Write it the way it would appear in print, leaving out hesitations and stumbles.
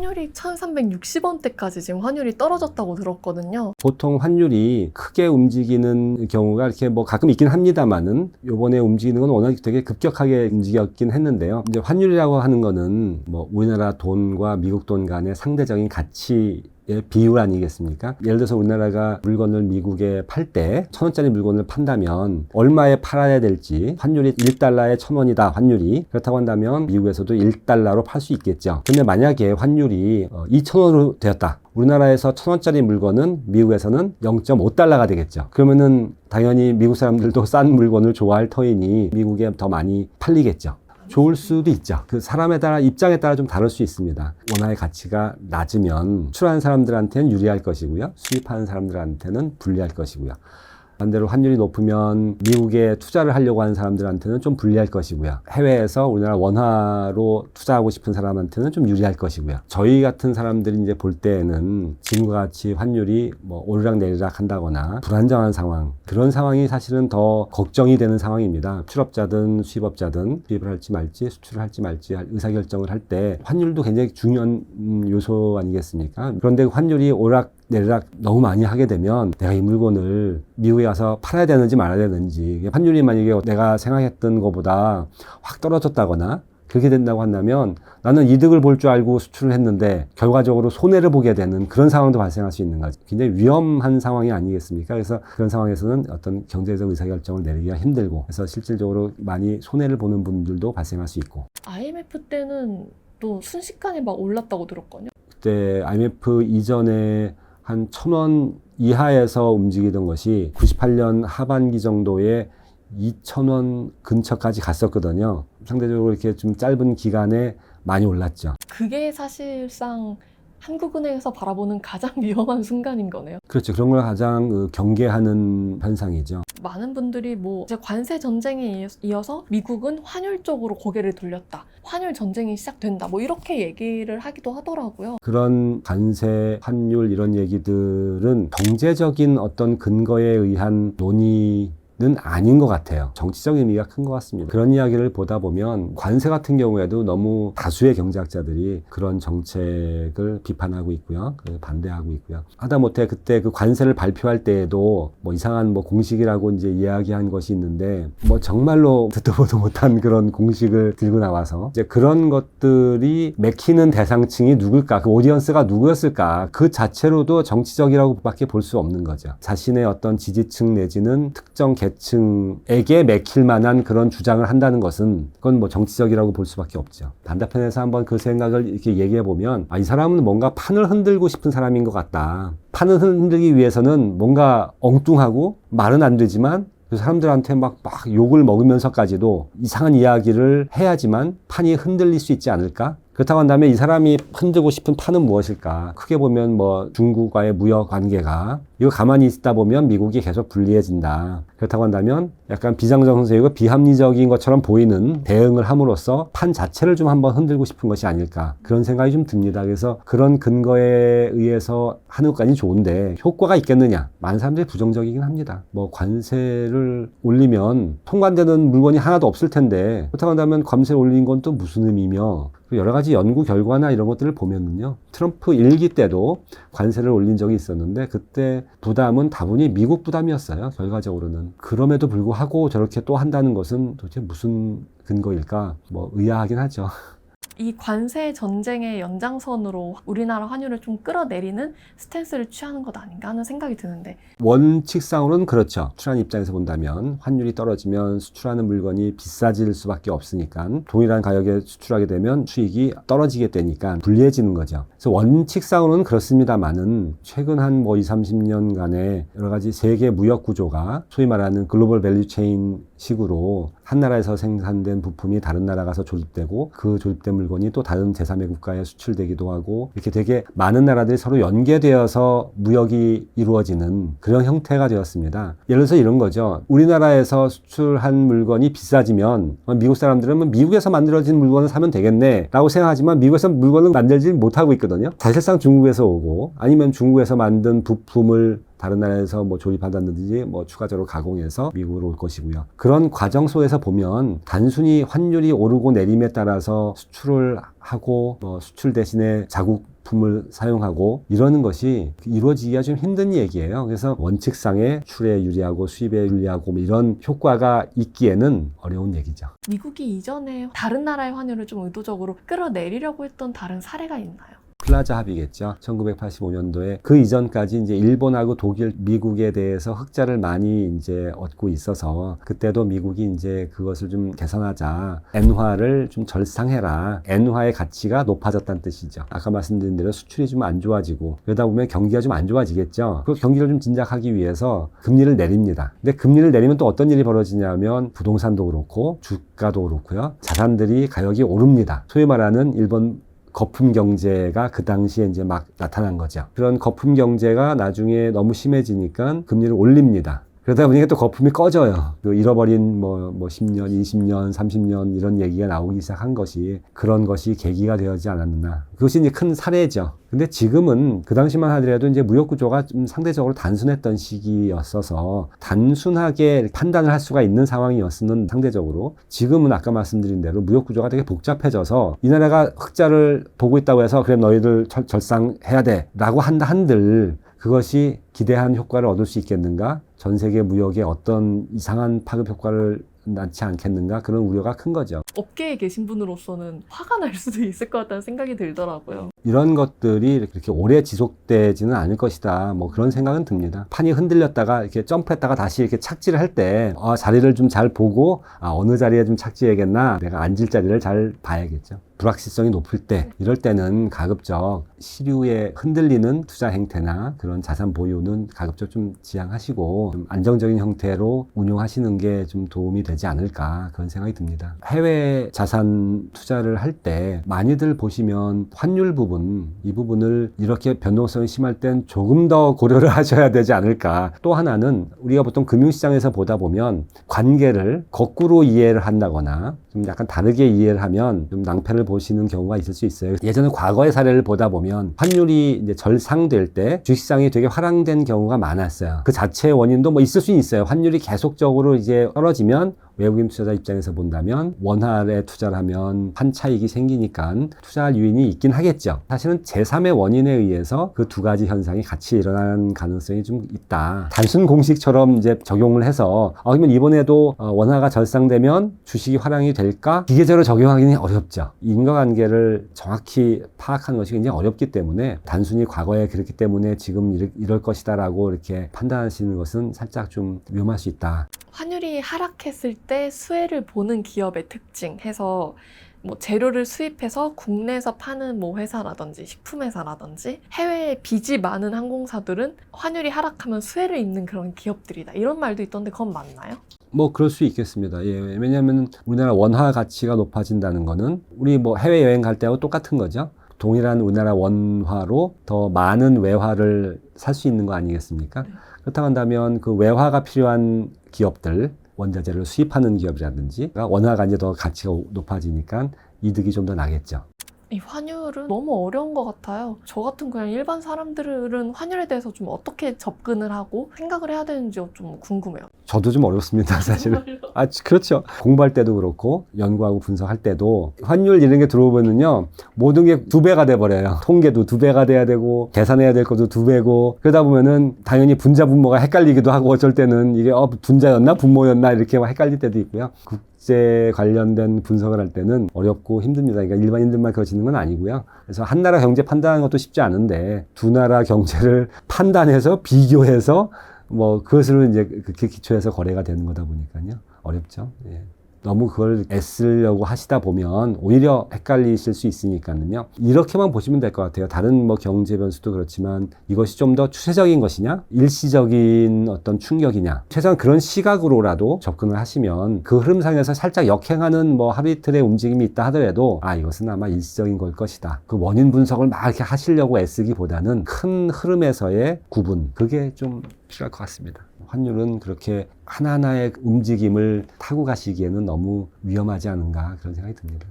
환율이 1360원대까지 지금 환율이 떨어졌다고 들었거든요. 보통 환율이 크게 움직이는 경우가 이렇게 뭐 가끔 있긴 합니다만은 요번에 움직이는 건 워낙 되게 급격하게 움직였긴 했는데요. 이제 환율이라고 하는 거는 뭐 우리나라 돈과 미국 돈 간의 상대적인 가치 비율 아니겠습니까? 예를 들어서 우리나라가 물건을 미국에 팔 때 1,000원짜리 물건을 판다면 얼마에 팔아야 될지 환율이 1달러에 1,000원이다 환율이 그렇다고 한다면 미국에서도 1달러로 팔 수 있겠죠. 근데 만약에 환율이 2,000원으로 되었다. 우리나라에서 1,000원짜리 물건은 미국에서는 0.5달러가 되겠죠. 그러면은 당연히 미국 사람들도 싼 물건을 좋아할 터이니 미국에 더 많이 팔리겠죠. 좋을 수도 있죠. 그 사람에 따라 입장에 따라 좀 다를 수 있습니다. 원화의 가치가 낮으면 수출하는 사람들한테는 유리할 것이고요. 수입하는 사람들한테는 불리할 것이고요. 반대로 환율이 높으면 미국에 투자를 하려고 하는 사람들한테는 좀 불리할 것이고요. 해외에서 우리나라 원화로 투자하고 싶은 사람한테는 좀 유리할 것이고요. 저희 같은 사람들이 이제 볼 때에는 지금과 같이 환율이 뭐 오르락 내리락 한다거나 불안정한 상황, 그런 상황이 사실은 더 걱정이 되는 상황입니다. 출업자든 수입업자든 수입을 할지 말지 수출을 할지 말지 의사결정을 할 때 환율도 굉장히 중요한 요소 아니겠습니까? 그런데 환율이 오락 내리락 너무 많이 하게 되면 내가 이 물건을 미국에 가서 팔아야 되는지 말아야 되는지, 환율이 만약에 내가 생각했던 것보다 확 떨어졌다거나 그렇게 된다고 한다면 나는 이득을 볼 줄 알고 수출을 했는데 결과적으로 손해를 보게 되는 그런 상황도 발생할 수 있는 거죠. 굉장히 위험한 상황이 아니겠습니까? 그래서 그런 상황에서는 어떤 경제적 의사결정을 내리기가 힘들고, 그래서 실질적으로 많이 손해를 보는 분들도 발생할 수 있고. IMF 때는 또 순식간에 막 올랐다고 들었거든요. 그때 IMF 이전에 한 1,000원 이하에서 움직이던 것이 98년 하반기 정도에 2,000원 근처까지 갔었거든요. 상대적으로 이렇게 좀 짧은 기간에 많이 올랐죠. 그게 사실상 한국은행에서 바라보는 가장 위험한 순간인 거네요. 그렇죠. 그런 걸 가장 경계하는 현상이죠. 많은 분들이 뭐 이제 관세 전쟁에 이어서 미국은 환율 쪽으로 고개를 돌렸다. 환율 전쟁이 시작된다. 뭐 이렇게 얘기를 하기도 하더라고요. 그런 관세, 환율 이런 얘기들은 경제적인 어떤 근거에 의한 논의는 아닌 것 같아요. 정치적 의미가 큰 것 같습니다. 그런 이야기를 보다 보면 관세 같은 경우에도 너무 다수의 경제학자들이 그런 정책을 비판하고 있고요. 반대하고 있고요. 하다못해 그때 그 관세를 발표할 때에도 뭐 이상한 뭐 공식이라고 이제 이야기한 것이 있는데 뭐 정말로 듣도 보도 못한 그런 공식을 들고 나와서 이제 그런 것들이 맥히는 대상층이 누굴까? 그 오디언스가 누구였을까? 그 자체로도 정치적이라고 밖에 볼 수 없는 거죠. 자신의 어떤 지지층 내지는 특정 계층에게 맥힐 만한 그런 주장을 한다는 것은 그건 뭐 정치적이라고 볼 수밖에 없죠. 반대편에서 한번 그 생각을 이렇게 얘기해 보면 이 사람은 뭔가 판을 흔들고 싶은 사람인 것 같다. 판을 흔들기 위해서는 뭔가 엉뚱하고 말은 안 되지만 그 사람들한테 막 욕을 먹으면서까지도 이상한 이야기를 해야지만 판이 흔들릴 수 있지 않을까? 그렇다고 한다면 이 사람이 흔들고 싶은 판은 무엇일까? 크게 보면 뭐 중국과의 무역 관계가, 이거 가만히 있다 보면 미국이 계속 불리해진다. 그렇다고 한다면 약간 비정상적이고 비합리적인 것처럼 보이는 대응을 함으로써 판 자체를 좀 한번 흔들고 싶은 것이 아닐까, 그런 생각이 좀 듭니다. 그래서 그런 근거에 의해서 하는 것까지 좋은데 효과가 있겠느냐? 많은 사람들이 부정적이긴 합니다. 뭐 관세를 올리면 통관되는 물건이 하나도 없을 텐데 그렇다고 한다면 관세를 올린 건 또 무슨 의미며, 여러 가지 연구 결과나 이런 것들을 보면은요, 트럼프 1기 때도 관세를 올린 적이 있었는데 그때 부담은 다분히 미국 부담이었어요. 결과적으로는. 그럼에도 불구하고 저렇게 또 한다는 것은 도대체 무슨 근거일까? 뭐 의아하긴 하죠. 이 관세 전쟁의 연장선으로 우리나라 환율을 좀 끌어내리는 스탠스를 취하는 것 아닌가 하는 생각이 드는데, 원칙상으로는 그렇죠. 수출하는 입장에서 본다면 환율이 떨어지면 수출하는 물건이 비싸질 수밖에 없으니까 동일한 가격에 수출하게 되면 수익이 떨어지게 되니까 불리해지는 거죠. 그래서 원칙상으로는 그렇습니다만은 최근 한 뭐 20-30년간의 여러 가지 세계 무역 구조가 소위 말하는 글로벌 밸류 체인 식으로 한 나라에서 생산된 부품이 다른 나라 가서 조립되고 그 조립된 물건이 또 다른 제3의 국가에 수출되기도 하고, 이렇게 되게 많은 나라들이 서로 연계되어서 무역이 이루어지는 그런 형태가 되었습니다. 예를 들어서 이런 거죠. 우리나라에서 수출한 물건이 비싸지면 미국 사람들은 미국에서 만들어진 물건을 사면 되겠네 라고 생각하지만 미국에서 물건을 만들지 못하고 있거든요. 사실상 중국에서 오고 아니면 중국에서 만든 부품을 다른 나라에서 뭐 조립하다든지 뭐 추가적으로 가공해서 미국으로 올 것이고요. 그런 과정 속에서 보면 단순히 환율이 오르고 내림에 따라서 수출을 하고 뭐 수출 대신에 자국품을 사용하고 이러는 것이 이루어지기가 좀 힘든 얘기예요. 그래서 원칙상의 출에 유리하고 수입에 유리하고 뭐 이런 효과가 있기에는 어려운 얘기죠. 미국이 이전에 다른 나라의 환율을 좀 의도적으로 끌어내리려고 했던 다른 사례가 있나요? 플라자 합의겠죠. 1985년도에 그 이전까지 이제 일본하고 독일, 미국에 대해서 흑자를 많이 이제 얻고 있어서 그때도 미국이 이제 그것을 좀 개선하자. 엔화를 좀 절상해라. 엔화의 가치가 높아졌다는 뜻이죠. 아까 말씀드린 대로 수출이 좀 안 좋아지고 그러다 보면 경기가 좀 안 좋아지겠죠. 그 경기를 좀 진작하기 위해서 금리를 내립니다. 근데 금리를 내리면 또 어떤 일이 벌어지냐면 부동산도 그렇고 주가도 그렇고요. 자산들이 가격이 오릅니다. 소위 말하는 일본 거품 경제가 그 당시에 이제 막 나타난 거죠. 그런 거품 경제가 나중에 너무 심해지니까 금리를 올립니다. 그러다 보니까 또 거품이 꺼져요. 그 잃어버린 뭐 10년, 20년, 30년 이런 얘기가 나오기 시작한 것이 그런 것이 계기가 되어지 않았나. 그것이 이제 큰 사례죠. 근데 지금은 그 당시만 하더라도 이제 무역 구조가 좀 상대적으로 단순했던 시기였어서 단순하게 판단을 할 수가 있는 상황이었으면 상대적으로 지금은 아까 말씀드린 대로 무역 구조가 되게 복잡해져서 이 나라가 흑자를 보고 있다고 해서 그래 너희들 절상해야 돼 라고 한들 그것이 기대한 효과를 얻을 수 있겠는가? 전 세계 무역에 어떤 이상한 파급 효과를 낳지 않겠는가? 그런 우려가 큰 거죠. 업계에 계신 분으로서는 화가 날 수도 있을 것 같다는 생각이 들더라고요. 이런 것들이 이렇게 오래 지속되지는 않을 것이다. 뭐 그런 생각은 듭니다. 판이 흔들렸다가 이렇게 점프했다가 다시 이렇게 착지를 할 때 자리를 좀 잘 보고 어느 자리에 좀 착지해야겠나? 내가 앉을 자리를 잘 봐야겠죠. 불확실성이 높을 때 이럴 때는 가급적 시류에 흔들리는 투자 행태나 그런 자산 보유는 가급적 좀 지양하시고 좀 안정적인 형태로 운용하시는 게 좀 도움이 되지 않을까 그런 생각이 듭니다. 해외 자산 투자를 할 때 많이들 보시면 환율 부분 이 부분을 이렇게 변동성이 심할 땐 조금 더 고려를 하셔야 되지 않을까. 또 하나는 우리가 보통 금융시장에서 보다 보면 관계를 거꾸로 이해를 한다거나 좀 약간 다르게 이해를 하면 좀 낭패를 보시는 경우가 있을 수 있어요. 예전에 과거의 사례를 보다 보면 환율이 이제 절상될 때 주식시장이 되게 화랑된 경우가 많았어요. 그 자체의 원인도 뭐 있을 수는 있어요. 환율이 계속적으로 이제 떨어지면 외국인 투자자 입장에서 본다면 원화에 투자를 하면 판 차익이 생기니까 투자할 유인이 있긴 하겠죠. 사실은 제3의 원인에 의해서 그 두 가지 현상이 같이 일어나는 가능성이 좀 있다. 단순 공식처럼 이제 적용을 해서 그러면 이번에도 원화가 절상되면 주식이 화랑이 될까? 기계적으로 적용하기는 어렵죠. 인과관계를 정확히 파악하는 것이 굉장히 어렵기 때문에 단순히 과거에 그렇기 때문에 지금 이럴 것이다라고 이렇게 판단하시는 것은 살짝 좀 위험할 수 있다. 환율이 하락했을 때 수혜를 보는 기업의 특징 해서 뭐 재료를 수입해서 국내에서 파는 뭐 회사라든지 식품회사라든지 해외에 빚이 많은 항공사들은 환율이 하락하면 수혜를 입는 그런 기업들이다. 이런 말도 있던데 그건 맞나요? 뭐 그럴 수 있겠습니다. 예, 왜냐하면 우리나라 원화 가치가 높아진다는 거는 우리 뭐 해외여행 갈 때하고 똑같은 거죠. 동일한 우리나라 원화로 더 많은 외화를 살 수 있는 거 아니겠습니까? 네. 그렇다고 한다면 그 외화가 필요한 기업들, 원자재를 수입하는 기업이라든지 원화가 이제 더 가치가 높아지니까 이득이 좀 더 나겠죠. 이 환율은 너무 어려운 것 같아요. 저 같은 그냥 일반 사람들은 환율에 대해서 좀 어떻게 접근을 하고 생각을 해야 되는지 좀 궁금해요. 저도 좀 어렵습니다, 사실은. 그렇죠. 공부할 때도 그렇고 연구하고 분석할 때도 환율 이런 게 들어오면은요 모든 게 2배가 돼버려요. 통계도 2배가 돼야 되고 계산해야 될 것도 2배고 그러다 보면은 당연히 분자 분모가 헷갈리기도 하고 어쩔 때는 이게 분자였나 분모였나 이렇게 막 헷갈릴 때도 있고요. 국제 관련된 분석을 할 때는 어렵고 힘듭니다. 그러니까 일반인들만 그러시는 건 아니고요. 그래서 한 나라 경제 판단하는 것도 쉽지 않은데 두 나라 경제를 판단해서 비교해서 뭐 그것으로 이제 그렇게 기초해서 거래가 되는 거다 보니까요. 어렵죠. 예. 너무 그걸 애쓰려고 하시다 보면 오히려 헷갈리실 수 있으니까는요. 이렇게만 보시면 될 것 같아요. 다른 뭐 경제 변수도 그렇지만 이것이 좀 더 추세적인 것이냐, 일시적인 어떤 충격이냐, 최소한 그런 시각으로라도 접근을 하시면 그 흐름상에서 살짝 역행하는 뭐 하루 이틀의 움직임이 있다 하더라도 이것은 아마 일시적인 걸 것이다. 그 원인 분석을 막 이렇게 하시려고 애쓰기보다는 큰 흐름에서의 구분, 그게 좀 필요할 것 같습니다. 환율은 그렇게 하나하나의 움직임을 타고 가시기에는 너무 위험하지 않은가 그런 생각이 듭니다.